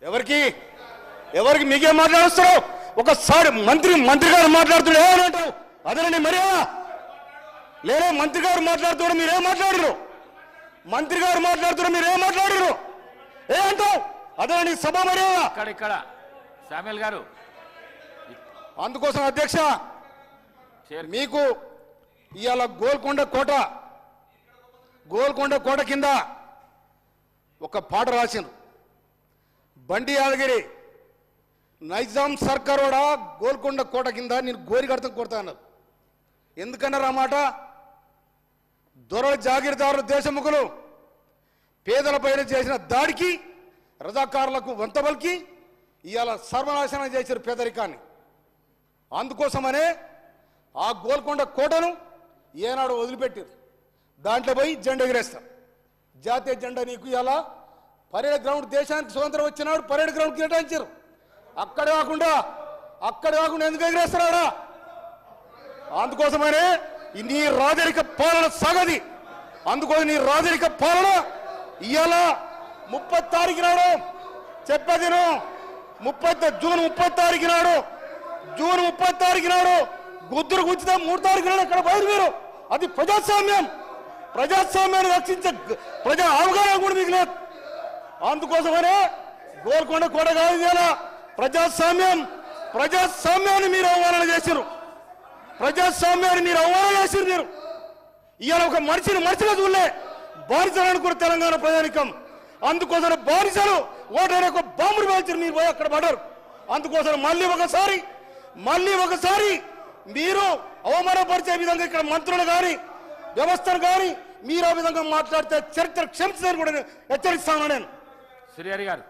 ఎవరికి ఎవరికి మీకే మాట్లాడుస్తారు? ఒకసారి మంత్రి గారు మాట్లాడుతున్నారు ఏమంటావు? అదేనండి మర్యాద లేదే. మంత్రి గారు మాట్లాడుతున్నారు మీరేం మాట్లాడరు? మంత్రి గారు మాట్లాడుతున్నారు మీరేం మాట్లాడరు? ఏ అంటావు? అదేనండి సభ మర్యాద. ఇక్కడ శామ్యూల్ గారు, అందుకోసం అధ్యక్ష మీకు ఇవాళ గోల్కొండ కోట కింద ఒక పాట రాసిండ్రు. బండి యాదగిరి నైజాం సర్కార్ కూడా గోల్కొండ కోట కింద నేను గోరికడతం కొడతా అన్నారు. ఎందుకన్నారు ఆ మాట? దొరల జాగీర్దారులు దేశముఖులు పేదలపైన చేసిన దాడికి రజాకారులకు వంతబలికి ఇవాళ సర్వనాశనం చేశారు పేదరికాన్ని. అందుకోసమనే ఆ గోల్కొండ కోటను ఏనాడు వదిలిపెట్టారు. దాంట్లో పోయి జెండా ఎగిరేస్తారు. జాతీయ జెండా నీకు ఇలా పరేడ్ గ్రౌండ్ దేశానికి స్వతంత్రం వచ్చినాడు పరేడ్ గ్రౌండ్ కేటాయించారు. అక్కడ కాకుండా ఎందుకు ఎగిరేస్తారా? అందుకోసమనే నీ రాజరిక పాలన సాగది. అందుకోసం నీ రాజరిక పాలన ఇవాళ 30 తారీఖు నాడు చెప్పేది జూన్ 30 తారీఖు నాడు గుద్దురు గుంచితే 3 తారీఖు నాడు అక్కడ బయట మీరు. అది ప్రజాస్వామ్యాన్ని రక్షించే ప్రజా అవగాహన కూడా మీకు లేదు. అందుకోసమనే గోల్కొండ కోట కాదు ఇలా ప్రజాస్వామ్యాన్ని మీరు అవమానం చేశారు. మీరు ఇవాళ ఒక మనిషిగా చూడలే. బానిసలు అనుకున్న తెలంగాణ ప్రజానికం. అందుకోసం బానిసలు ఓటైన ఒక బాంబులు పేల్చారు. మీరు పోయి అక్కడ పడ్డారు. అందుకోసం మళ్ళీ ఒకసారి మీరు అవమానపరిచే విధంగా ఇక్కడ మంత్రులు కానీ వ్యవస్థను కానీ మీరు ఆ విధంగా మాట్లాడితే చరిత్ర క్షమించదని కూడా హెచ్చరిస్తాను నేను. శ్రీహరి గారు.